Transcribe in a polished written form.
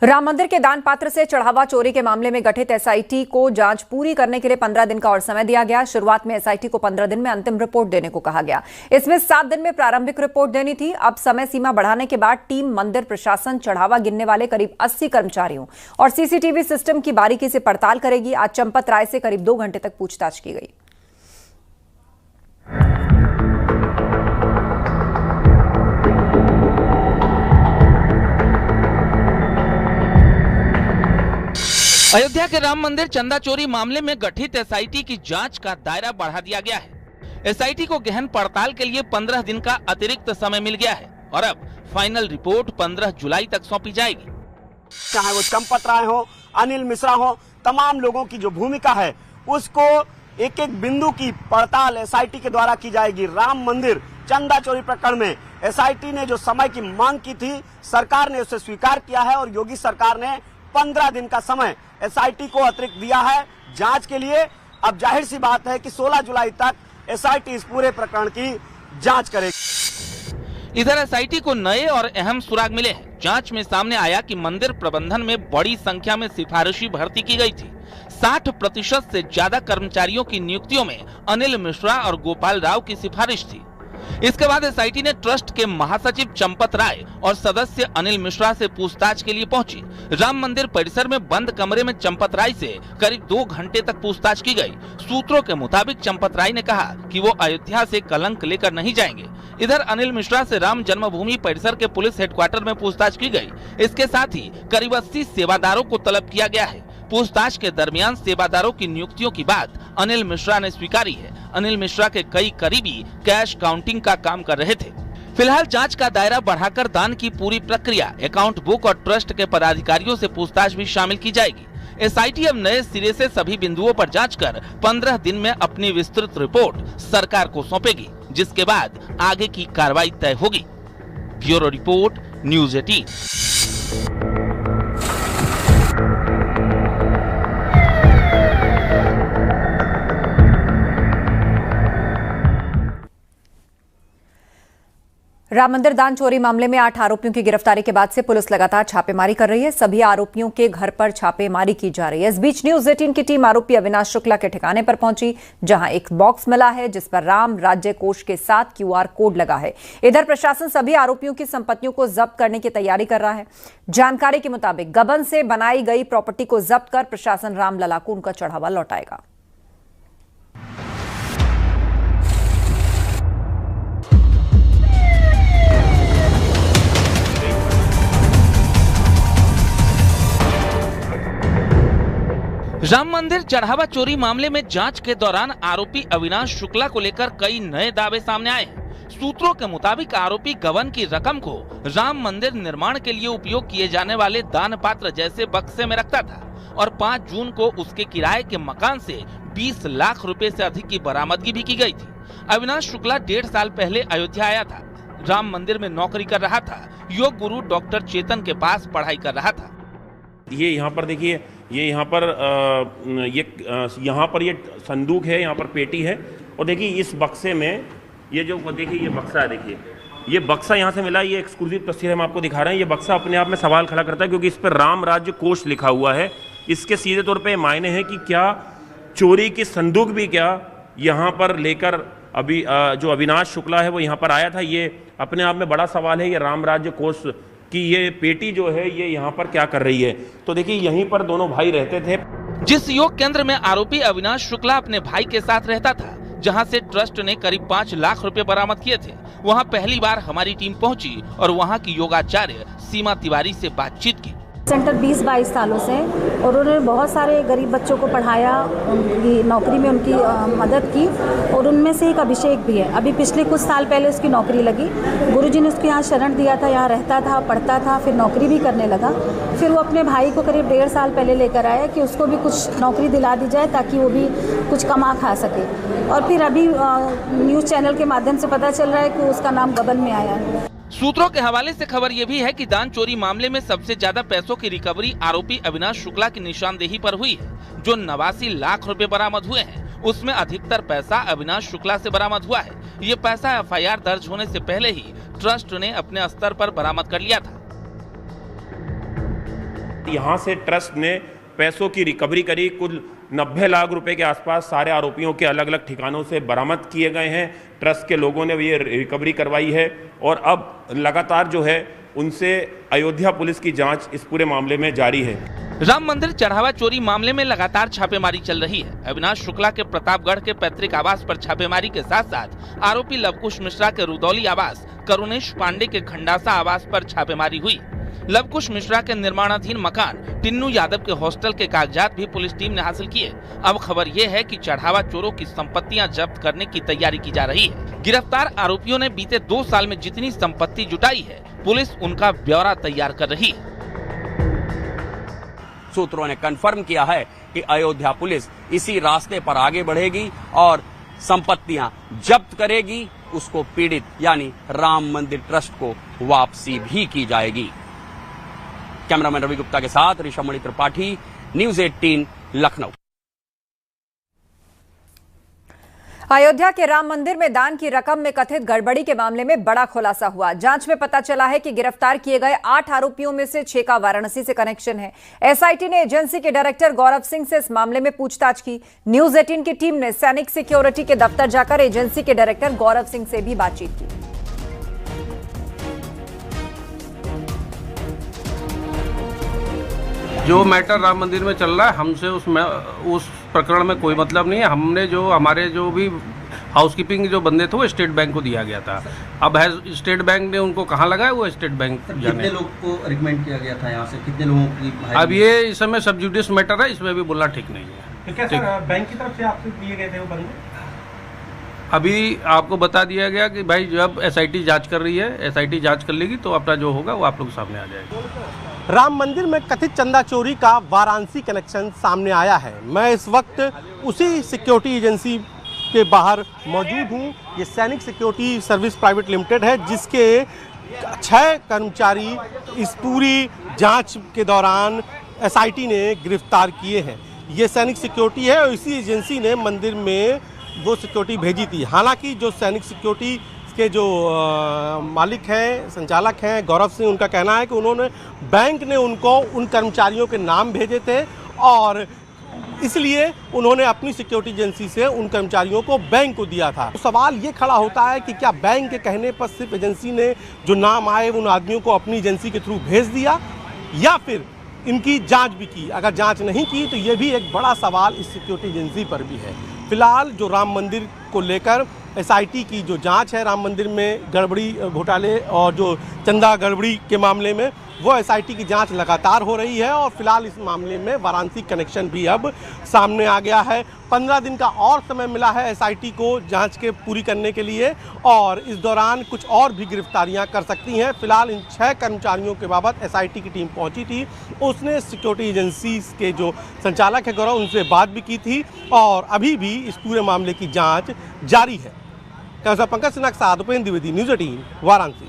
राम मंदिर के दान पात्र से चढ़ावा चोरी के मामले में गठित एसआईटी को जांच पूरी करने के लिए 15 दिन का और समय दिया गया। शुरुआत में एसआईटी को 15 दिन में अंतिम रिपोर्ट देने को कहा गया। इसमें 7 दिन में प्रारंभिक रिपोर्ट देनी थी। अब समय सीमा बढ़ाने के बाद टीम मंदिर प्रशासन, चढ़ावा गिनने वाले करीब 80 कर्मचारियों और सीसीटीवी सिस्टम की बारीकी से पड़ताल करेगी। आज चंपत राय से करीब 2 घंटे तक पूछताछ की गई। अयोध्या के राम मंदिर चंदा चोरी मामले में गठित एसआईटी की जांच का दायरा बढ़ा दिया गया है। एसआईटी को गहन पड़ताल के लिए 15 दिन का अतिरिक्त समय मिल गया है और अब फाइनल रिपोर्ट 15 जुलाई तक सौंपी जाएगी। चाहे वो चंपत राय हो, अनिल मिश्रा हो, तमाम लोगों की जो भूमिका है उसको एक एक बिंदु की पड़ताल एसआईटी के द्वारा की जाएगी। राम मंदिर चंदा चोरी प्रकरण में एसआईटी ने जो समय की मांग की थी, सरकार ने उसे स्वीकार किया है और योगी सरकार ने 15 दिन का समय एसआईटी को अतिरिक्त दिया है जांच के लिए। अब जाहिर सी बात है कि 16 जुलाई तक एसआईटी इस पूरे प्रकरण की जांच करेगी। इधर एसआईटी को नए और अहम सुराग मिले हैं। जांच में सामने आया कि मंदिर प्रबंधन में बड़ी संख्या में सिफारिशी भर्ती की गई थी। 60% से ज्यादा कर्मचारियों की नियुक्तियों में अनिल मिश्रा और गोपाल राव की सिफारिश थी। इसके बाद एसआईटी ने ट्रस्ट के महासचिव चंपत राय और सदस्य अनिल मिश्रा से पूछताछ के लिए पहुंची। राम मंदिर परिसर में बंद कमरे में चंपत राय से करीब 2 घंटे तक पूछताछ की गई। सूत्रों के मुताबिक चंपत राय ने कहा कि वो अयोध्या से कलंक लेकर नहीं जाएंगे। इधर अनिल मिश्रा से राम जन्मभूमि परिसर के पुलिस हेडक्वार्टर में पूछताछ की गई। इसके साथ ही करीब 80 सेवादारों को तलब किया गया है। पूछताछ के दरमियान सेवादारों की नियुक्तियों की बात अनिल मिश्रा ने स्वीकारी है। अनिल मिश्रा के कई करीबी कैश काउंटिंग का काम कर रहे थे। फिलहाल जांच का दायरा बढ़ाकर दान की पूरी प्रक्रिया, अकाउंट बुक और ट्रस्ट के पदाधिकारियों से पूछताछ भी शामिल की जाएगी। एसआईटी अब नए सिरे से सभी बिंदुओं पर जांच कर 15 दिन में अपनी विस्तृत रिपोर्ट सरकार को सौंपेगी, जिसके बाद आगे की कार्रवाई तय होगी। Bureau report, news 18। राम मंदिर दान चोरी मामले में 8 आरोपियों की गिरफ्तारी के बाद से पुलिस लगातार छापेमारी कर रही है। सभी आरोपियों के घर पर छापेमारी की जा रही है। इस बीच न्यूज़ 18 की टीम आरोपी अविनाश शुक्ला के ठिकाने पर पहुंची, जहां एक बॉक्स मिला है जिस पर राम राज्य कोष के साथ QR कोड लगा है। इधर प्रशासन सभी आरोपियों की संपत्तियों को जब्त करने की तैयारी कर रहा है। जानकारी के मुताबिक गबन से बनाई गई प्रॉपर्टी को जब्त कर प्रशासन रामलला को उनका चढ़ावा लौटाएगा। राम मंदिर चढ़ावा चोरी मामले में जांच के दौरान आरोपी अविनाश शुक्ला को लेकर कई नए दावे सामने आए हैं। सूत्रों के मुताबिक आरोपी गबन की रकम को राम मंदिर निर्माण के लिए उपयोग किए जाने वाले दान पात्र जैसे बक्से में रखता था और 5 जून को उसके किराए के मकान से 20 लाख रुपए से अधिक की बरामदगी भी की गई थी। अविनाश शुक्ला 1.5 साल पहले अयोध्या आया था। राम मंदिर में नौकरी कर रहा था। योग गुरु डॉक्टर चेतन के पास पढ़ाई कर रहा था। ये यहाँ पर देखिए, ये यहाँ पर ये संदूक है, यहाँ पर पेटी है और देखिए इस बक्से में ये जो देखिए ये बक्सा है, देखिए ये बक्सा यहाँ से मिला। ये एक्सक्लूसिव तस्वीर हम आपको दिखा रहे हैं। ये बक्सा अपने आप में सवाल खड़ा करता है क्योंकि इस पर राम राज्य कोष लिखा हुआ है। इसके सीधे तौर पे मायने हैं कि क्या चोरी की संदूक भी क्या यहाँ पर लेकर अभी जो अविनाश शुक्ला है वो यहाँ पर आया था। ये अपने आप में बड़ा सवाल है। ये राम राज्य कोष कि ये पेटी जो है ये यहाँ पर क्या कर रही है। तो देखिए यहीं पर दोनों भाई रहते थे। जिस योग केंद्र में आरोपी अविनाश शुक्ला अपने भाई के साथ रहता था, जहां से ट्रस्ट ने करीब 5 लाख रुपए बरामद किए थे, वहां पहली बार हमारी टीम पहुंची और वहां की योगाचार्य सीमा तिवारी से बातचीत की। सेंटर 20-22 सालों से और उन्होंने बहुत सारे गरीब बच्चों को पढ़ाया, उनकी नौकरी में उनकी मदद की और उनमें से एक अभिषेक भी है। अभी पिछले कुछ साल पहले उसकी नौकरी लगी। गुरुजी ने उसको यहाँ शरण दिया था, यहाँ रहता था, पढ़ता था, फिर नौकरी भी करने लगा। फिर वो अपने भाई को करीब 1.5 साल पहले लेकर आया कि उसको भी कुछ नौकरी दिला दी जाए ताकि वो भी कुछ कमा खा सके। और फिर अभी न्यूज़ चैनल के माध्यम से पता चल रहा है कि उसका नाम गबन में आया है। सूत्रों के हवाले से खबर यह भी है कि दान चोरी मामले में सबसे ज्यादा पैसों की रिकवरी आरोपी अविनाश शुक्ला की निशानदेही पर हुई है। जो 89 लाख रुपए बरामद हुए हैं, उसमें अधिकतर पैसा अविनाश शुक्ला से बरामद हुआ है। ये पैसा FIR दर्ज होने से पहले ही ट्रस्ट ने अपने स्तर पर बरामद कर लिया था। यहाँ से ट्रस्ट ने पैसों की रिकवरी करी। कुल 90 लाख रुपए के आसपास सारे आरोपियों के अलग अलग ठिकानों से बरामद किए गए हैं। ट्रस्ट के लोगों ने ये रिकवरी करवाई है और अब लगातार जो है उनसे अयोध्या पुलिस की जांच इस पूरे मामले में जारी है। राम मंदिर चढ़ावा चोरी मामले में लगातार छापेमारी चल रही है। अविनाश शुक्ला के प्रतापगढ़ के पैतृक आवास पर छापेमारी के साथ साथ आरोपी लवकुश मिश्रा के रुदौली आवास, करुणेश पांडे के खंडासा आवास पर छापेमारी हुई। लवकुश मिश्रा के निर्माणाधीन मकान टिन्नू यादव के हॉस्टल के कागजात भी पुलिस टीम ने हासिल किए। अब खबर ये है कि चढ़ावा चोरों की संपत्तियां जब्त करने की तैयारी की जा रही है। गिरफ्तार आरोपियों ने बीते 2 साल में जितनी संपत्ति जुटाई है, पुलिस उनका ब्यौरा तैयार कर रही है। सूत्रों ने कंफर्म किया है कि अयोध्या पुलिस इसी रास्ते पर आगे बढ़ेगी और संपत्तियां जब्त करेगी, उसको पीड़ित यानी राम मंदिर ट्रस्ट को वापसी भी की जाएगी। कैमरामैन रवि गुप्ता के साथ ऋषभमणि त्रिपाठी, न्यूज़ 18 लखनऊ। अयोध्या के राम मंदिर में दान की रकम में कथित गड़बड़ी के मामले में बड़ा खुलासा हुआ। जांच में पता चला है कि गिरफ्तार किए गए 8 आरोपियों में से 6 का वाराणसी से कनेक्शन है। एसआईटी ने एजेंसी के डायरेक्टर गौरव सिंह से इस मामले में पूछताछ की। न्यूज़ 18 की टीम ने सैनिक सिक्योरिटी के दफ्तर जाकर एजेंसी के डायरेक्टर गौरव सिंह से भी बातचीत की। जो मैटर राम मंदिर में चल रहा है, हमसे उस प्रकरण में कोई मतलब नहीं है। हमने जो हमारे जो भी हाउसकीपिंग जो बंदे थे वो स्टेट बैंक को दिया गया था। अब है स्टेट बैंक ने उनको कहाँ लगाया, वो स्टेट बैंक जाने। कितने लोग को रिकमेंड किया गया था यहाँ से, कितने लोगों की? अब ये इस समय सब जुडिस मैटर है, इसमें भी बोलना ठीक नहीं है। तो क्या सर बैंक की तरफ से आपसे दिए गए थे वो बंदे? अभी आपको बता दिया गया कि भाई जब एसआईटी जांच कर रही है, एसआईटी जांच कर लेगी तो अपना जो होगा वो आप लोग सामने आ जाएगा। राम मंदिर में कथित चंदा चोरी का वाराणसी कनेक्शन सामने आया है। मैं इस वक्त उसी सिक्योरिटी एजेंसी के बाहर मौजूद हूँ। ये सैनिक सिक्योरिटी सर्विस प्राइवेट लिमिटेड है, जिसके 6 कर्मचारी इस पूरी जांच के दौरान एसआईटी ने गिरफ्तार किए हैं। ये सैनिक सिक्योरिटी है और इसी एजेंसी ने मंदिर में वो सिक्योरिटी भेजी थी। हालांकि जो सैनिक सिक्योरिटी के जो मालिक हैं, संचालक हैं गौरव सिंह, उनका कहना है कि उन्होंने बैंक ने उनको उन कर्मचारियों के नाम भेजे थे और इसलिए उन्होंने अपनी सिक्योरिटी एजेंसी से उन कर्मचारियों को बैंक को दिया था। तो सवाल ये खड़ा होता है कि क्या बैंक के कहने पर सिर्फ एजेंसी ने जो नाम आए उन आदमियों को अपनी एजेंसी के थ्रू भेज दिया या फिर इनकी जांच भी की? अगर जांच नहीं की तो ये भी एक बड़ा सवाल इस सिक्योरिटी एजेंसी पर भी है। फिलहाल जो राम मंदिर को लेकर एसआईटी की जो जांच है, राम मंदिर में गड़बड़ी घोटाले और जो चंदा गड़बड़ी के मामले में, वो एसआईटी की जांच लगातार हो रही है और फिलहाल इस मामले में वाराणसी कनेक्शन भी अब सामने आ गया है। 15 दिन का और समय मिला है एसआईटी को जांच के पूरी करने के लिए और इस दौरान कुछ और भी गिरफ्तारियां कर सकती हैं। फिलहाल इन 6 कर्मचारियों के बाबत एसआईटी की टीम पहुंची थी। उसने सिक्योरिटी एजेंसी के जो संचालक है गौरव, उनसे बात भी की थी और अभी भी इस पूरे मामले की जाँच जारी है। पंकज सिन्हा के साथ उपेंद्र द्विवेदी, न्यूज़ 18 वाराणसी।